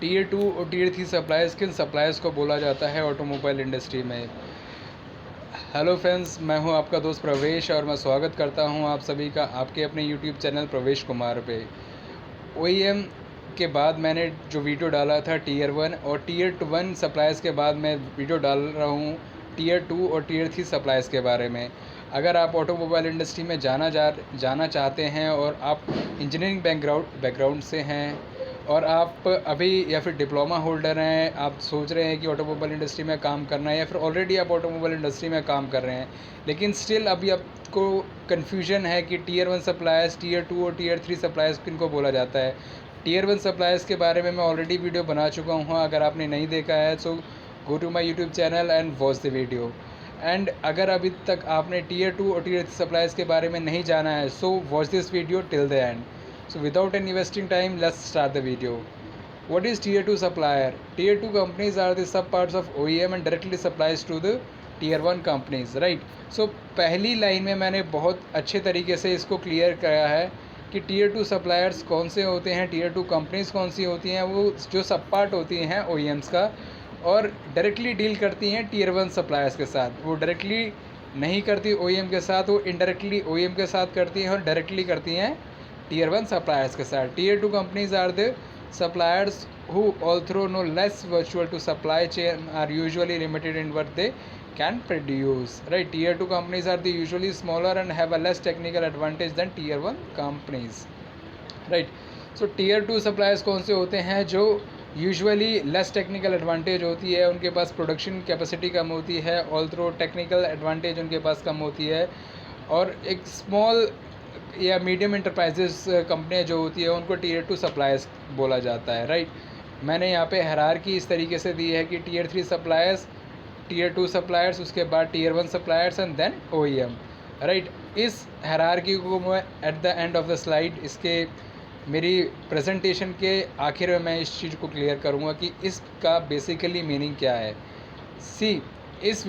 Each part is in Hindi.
टीयर 2 और टीयर 3 सप्लायर्स किन सप्लायर्स को बोला जाता है ऑटोमोबाइल इंडस्ट्री में। हेलो फ्रेंड्स, मैं हूं आपका दोस्त प्रवेश और मैं स्वागत करता हूं आप सभी का आपके अपने यूट्यूब चैनल प्रवेश कुमार पे। ओईएम के बाद मैंने जो वीडियो डाला था टीयर 1 और टीयर 1 सप्लायर्स के बाद मैं वीडियो डाल रहा हूँ टीयर 2 और टीयर 3 सप्लायर्स के बारे में। अगर आप ऑटोमोबाइल इंडस्ट्री में जाना चाहते हैं और आप इंजीनियरिंग बैकग्राउंड से हैं और आप अभी या फिर डिप्लोमा होल्डर हैं, आप सोच रहे हैं कि ऑटोमोबाइल इंडस्ट्री में काम करना है या फिर ऑलरेडी आप ऑटोमोबाइल इंडस्ट्री में काम कर रहे हैं लेकिन स्टिल अभी आपको कन्फ्यूजन है कि टीयर 1 सप्लायर्स, टीयर 2 और टीयर 3 सप्लायर्स किन को बोला जाता है। टीयर 1 सप्लायर्स के बारे में मैं ऑलरेडी वीडियो बना चुका हूँ। अगर आपने नहीं देखा है so go to my YouTube channel and watch the video. And अगर अभी तक आपने टीयर 2 और टीयर 3 सप्लायर्स के बारे में नहीं जाना है so watch this video till the end. So without any wasting time, let's start the video. What is Tier 2 supplier? Tier 2 companies are the subparts of OEM and directly supplies to the Tier 1 companies, right? So पहली लाइन में मैंने बहुत अच्छे तरीके से इसको क्लियर किया है कि Tier 2 सप्लायर्स कौन से होते हैं, Tier 2 कंपनीज़ कौन सी होती हैं, वो जो सब पार्ट होती हैं OEMs का और डायरेक्टली डील करती हैं Tier 1 सप्लायर्स के साथ। वो डायरेक्टली नहीं करती OEM के साथ, वो इनडायरेक्टली OEM के साथ करती हैं और डायरेक्टली करती हैं Tier 1 suppliers के साथ। Tier 2 companies are the suppliers who, although no less virtual to supply chain, are usually limited in what they can produce. Right? Tier 2 companies are the usually smaller and have a less technical advantage than Tier 1 companies. Right? So Tier 2 suppliers कौन से होते हैं जो यूजुअली लेस टेक्निकल एडवांटेज होती है, उनके पास प्रोडक्शन कैपेसिटी कम होती है, ऑल्थो टेक्निकल एडवांटेज उनके पास कम होती है और एक स्मॉल या मीडियम इंटरप्राइजेस कंपनियाँ जो होती है उनको टीयर 2 सप्लायर्स बोला जाता है। राइट, मैंने यहाँ पे हायरार्की इस तरीके से दी है कि टीयर 3 सप्लायर्स, टीयर 2 सप्लायर्स, उसके बाद tier 1 suppliers and then OEM. Right, इस हायरार्की को मैं at the end of the slide, इसके मेरी प्रेजेंटेशन के आखिर में मैं इस चीज़ को क्लियर करूँगा कि इसका बेसिकली मीनिंग क्या है। सी, इस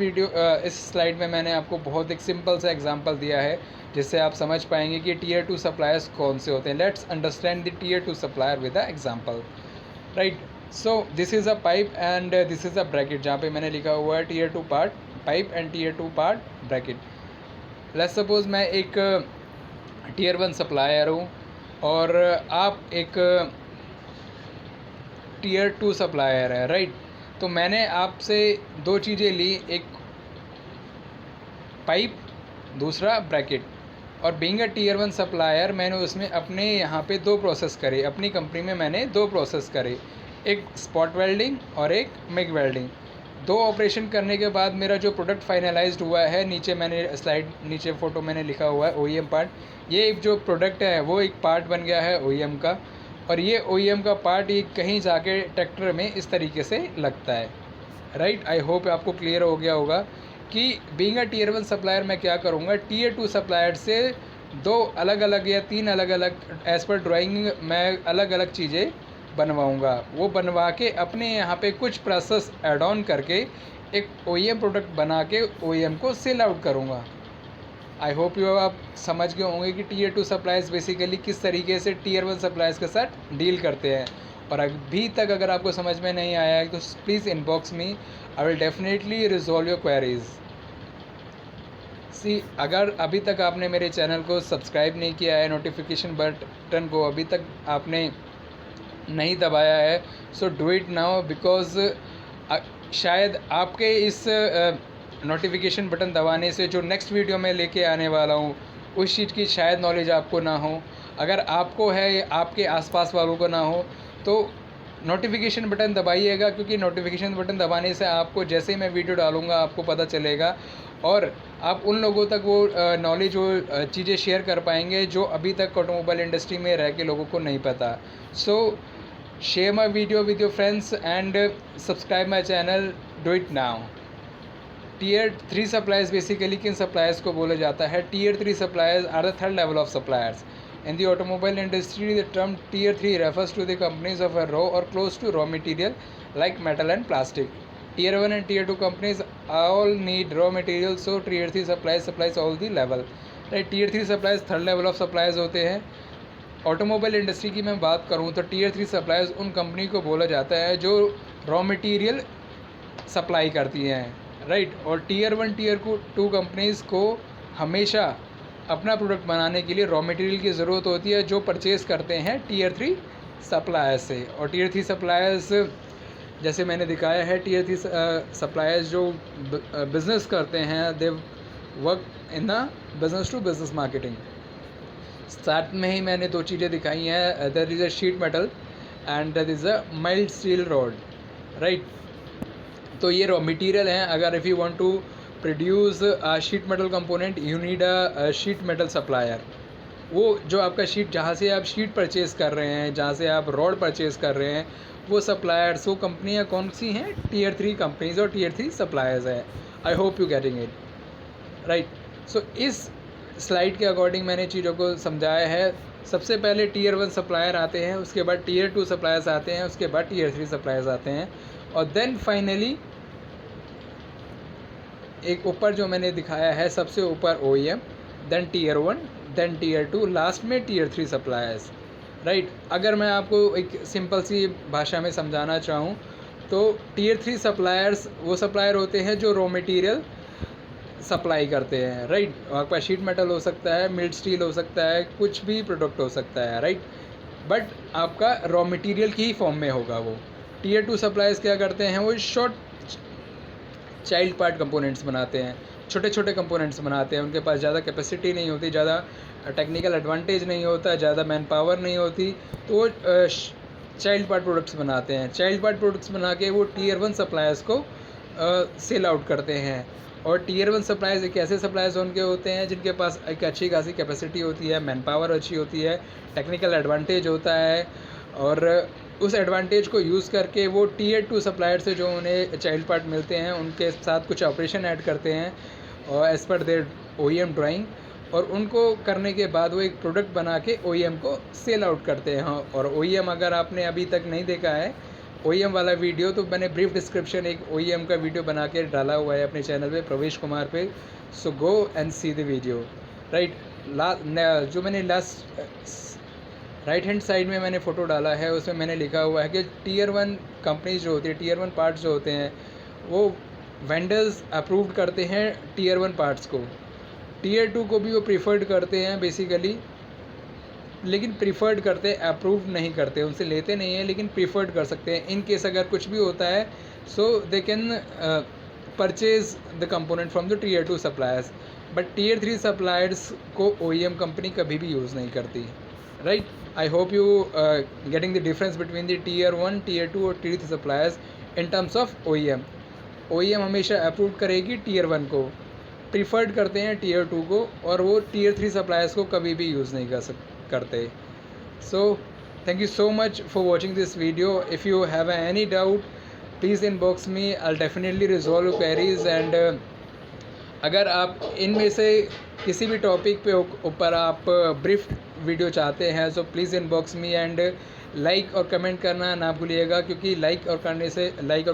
स्लाइड में मैंने आपको बहुत एक सिंपल सा एग्जांपल दिया है जिससे आप समझ पाएंगे कि टीयर 2 सप्लायर्स कौन से होते हैं। Let's understand the tier 2 supplier with a example. Right, so this is a pipe and this is a bracket जहाँ पे मैंने लिखा हुआ है tier 2 part pipe and tier 2 part bracket. Let's suppose मैं एक टीयर 1 सप्लायर हूँ और आप एक टीयर 2 सप्लायर है। राइट, तो मैंने आपसे दो चीज़ें ली, एक पाइप, दूसरा ब्रैकेट, और बीइंग अ टीयर 1 सप्लायर मैंने उसमें अपने यहाँ पे दो प्रोसेस करे, अपनी कंपनी में मैंने दो प्रोसेस करे, एक स्पॉट वेल्डिंग और एक मिग वेल्डिंग। दो ऑपरेशन करने के बाद मेरा जो प्रोडक्ट फाइनलाइज्ड हुआ है, नीचे मैंने स्लाइड नीचे फ़ोटो मैंने लिखा हुआ है ओईएम पार्ट। ये जो प्रोडक्ट है वो एक पार्ट बन गया है ओईएम का और ये ओईएम का पार्ट ये कहीं जाके ट्रैक्टर में इस तरीके से लगता है। राइट, आई होप आपको क्लियर हो गया होगा कि बीइंग अ टीयर 1 सप्लायर मैं क्या करूँगा, टीयर 2 सप्लायर से दो अलग अलग या तीन अलग अलग एज़ पर ड्राइंग मैं अलग अलग चीज़ें बनवाऊँगा। वो बनवा के अपने यहाँ पे कुछ प्रोसेस ऐड ऑन करके एक ओईएम प्रोडक्ट बना के ओईएम को सेल आउट करूँगा। आई होप यू आप समझ गए होंगे कि टीयर 2 सप्लायर्स बेसिकली किस तरीके से टीयर 1 सप्लायर्स के साथ डील करते हैं। और अभी तक अगर आपको समझ में नहीं आया है तो please inbox me, I will definitely resolve your queries. See, अगर अभी तक आपने मेरे चैनल को सब्सक्राइब नहीं किया है, नोटिफिकेशन बटन को अभी तक आपने नहीं दबाया है, so do it now because शायद आपके इस नोटिफिकेशन बटन दबाने से जो नेक्स्ट वीडियो में लेके आने वाला हूँ उस चीज़ की शायद नॉलेज आपको ना हो। अगर आपको है, आपके आसपास वालों को ना हो तो नोटिफिकेशन बटन दबाइएगा, क्योंकि नोटिफिकेशन बटन दबाने से आपको जैसे ही मैं वीडियो डालूँगा आपको पता चलेगा और आप उन लोगों तक वो नॉलेज, वो चीज़ें शेयर कर पाएंगे जो अभी तक ऑटोमोबाइल इंडस्ट्री में रह के लोगों को नहीं पता। So share my video with your friends and subscribe my channel, do it now. Tier 3 suppliers basically किन सप्लायर्स को बोला जाता है? Tier 3 suppliers are the third level of suppliers. In the automobile industry, the term Tier 3 refers to the companies of a raw or close to raw material like metal and plastic. Tier 1 and Tier 2 companies all need raw materials, so Tier 3 supplies all the level. Right, Tier 3 supplies third level of suppliers होते हैं ऑटोमोबाइल इंडस्ट्री की मैं बात करूं तो टीयर 3 सप्लायर्स उन कंपनी को बोला जाता है जो रॉ मटेरियल सप्लाई करती हैं, राइट। और टीयर 1 टीयर 2 कंपनीज़ को हमेशा अपना प्रोडक्ट बनाने के लिए रॉ मटेरियल की ज़रूरत होती है जो परचेज़ करते हैं टीयर 3 सप्लायर्स से। और टीयर 3 सप्लायर्स जैसे मैंने दिखाया है, टीयर 3 सप्लायर्स जो बिज़नेस करते हैं, they work in the business to business marketing. Start में ही मैंने 2 चीज़ें दिखाई हैं, that is a sheet metal and that is a mild steel rod, right. तो ये रॉ मटेरियल हैं। अगर if you want to produce a sheet metal component, you need a sheet metal supplier. वो जो आपका शीट, जहाँ से आप शीट परचेज़ कर रहे हैं, जहाँ से आप रॉड परचेज़ कर रहे हैं, वो सप्लायर्स, वो कंपनियाँ कौन सी हैं? टीयर 3 कंपनीज़ और टीयर 3 सप्लायर्स हैं। I hope you getting it, right. So इस स्लाइड के अकॉर्डिंग मैंने चीज़ों को समझाया है। सबसे पहले टीयर 1 सप्लायर आते हैं, उसके बाद टीयर 2 सप्लायर्स आते हैं, उसके बाद टीयर 3 सप्लायर्स आते हैं, और देन फाइनली एक ऊपर जो मैंने दिखाया है, सबसे ऊपर OEM, then tier 1, then tier 2, last में टीयर 3 सप्लायर्स, राइट। अगर मैं आपको एक सिंपल सी भाषा में समझाना चाहूँ तो टीयर 3 सप्लायर्स वो सप्लायर होते हैं जो रॉ मटेरियल सप्लाई करते हैं, राइट। आपके पास शीट मेटल हो सकता है, मिल्ड स्टील हो सकता है, कुछ भी प्रोडक्ट हो सकता है, राइट, बट आपका रॉ मटेरियल की ही फॉर्म में होगा वो। टीयर 2 सप्लायर्स क्या करते हैं? वो शॉर्ट चाइल्ड पार्ट कंपोनेंट्स बनाते हैं, छोटे छोटे कंपोनेंट्स बनाते हैं। उनके पास ज़्यादा कैपेसिटी नहीं होती, ज़्यादा टेक्निकल एडवांटेज नहीं होता, ज़्यादा मैन पावर नहीं होती, तो वो चाइल्ड पार्ट प्रोडक्ट्स बनाते हैं। चाइल्ड पार्ट प्रोडक्ट्स बना के वो टीयर 1 सप्लायर्स को सेल आउट करते हैं। और टीयर 1 सप्लायर्स एक ऐसे सप्लायर्स उनके होते हैं जिनके पास एक अच्छी खासी कैपेसिटी होती है, मैन पावर अच्छी होती है, टेक्निकल एडवांटेज होता है, और उस एडवांटेज को यूज़ करके वो टीयर 2 सप्लायर से जो उन्हें चाइल्ड पार्ट मिलते हैं उनके साथ कुछ ऑपरेशन ऐड करते हैं और as per there OEM drawing, और उनको करने के बाद वो एक प्रोडक्ट बना के OEM को सेल आउट करते हैं। और OEM अगर आपने अभी तक नहीं देखा है OEM वाला वीडियो, तो मैंने ब्रीफ डिस्क्रिप्शन एक OEM का वीडियो बना के डाला हुआ है अपने चैनल पे, प्रवेश कुमार पे, so go and see the video, right. जो मैंने लास्ट राइट हैंड साइड में मैंने फ़ोटो डाला है, उसमें मैंने लिखा हुआ है कि टीयर 1 कंपनीज जो होती है, टीयर 1 पार्ट्स जो होते हैं, वो वेंडर्स अप्रूव्ड करते हैं टीयर 1 पार्ट्स को। टीयर 2 को भी वो प्रीफर्ड करते हैं बेसिकली, लेकिन प्रीफर्ड करते हैं, अप्रूव नहीं करते, उनसे लेते नहीं हैं, लेकिन प्रीफर्ड कर सकते हैं। इन केस अगर कुछ भी होता है, so they can purchase the component from the tier 2 suppliers. But tier 3 suppliers को OEM कंपनी कभी भी यूज़ नहीं करती, right. I hope you getting the difference between the tier 1, tier 2 और tier 3 suppliers in terms of OEM। OEM हमेशा अप्रूव करेगी टीयर 1 को, प्रीफर्ड करते हैं टीयर 2 को, और वो टीयर 3 सप्लायर्स को कभी भी यूज़ नहीं करते। So thank you so much for watching this video. If you have any doubt, please inbox me. I'll definitely resolve your queries. And अगर आप इनमें से किसी भी टॉपिक पे ऊपर आप ब्रीफ वीडियो चाहते हैं, so please inbox me and like और कमेंट करना ना भूलिएगा, क्योंकि लाइक और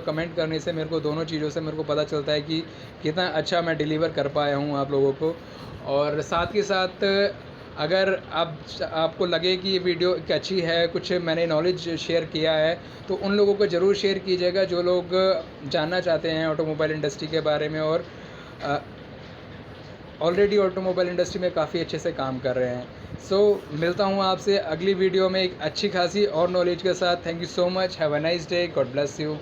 कमेंट करने से मेरे को दोनों चीज़ों से मेरे को पता चलता है कि कितना अच्छा मैं डिलीवर कर पाया हूँ आप लोगों को। और साथ के साथ अगर आपको लगे कि ये वीडियो अच्छी है, कुछ मैंने नॉलेज शेयर किया है, तो उन लोगों को ज़रूर शेयर कीजिएगा जो लोग जानना चाहते हैं ऑटोमोबाइल इंडस्ट्री के बारे में और ऑलरेडी ऑटोमोबाइल इंडस्ट्री में काफ़ी अच्छे से काम कर रहे हैं। सो मिलता हूँ आपसे अगली वीडियो में एक अच्छी खासी और नॉलेज के साथ। Thank you so much, have a nice day, God bless you.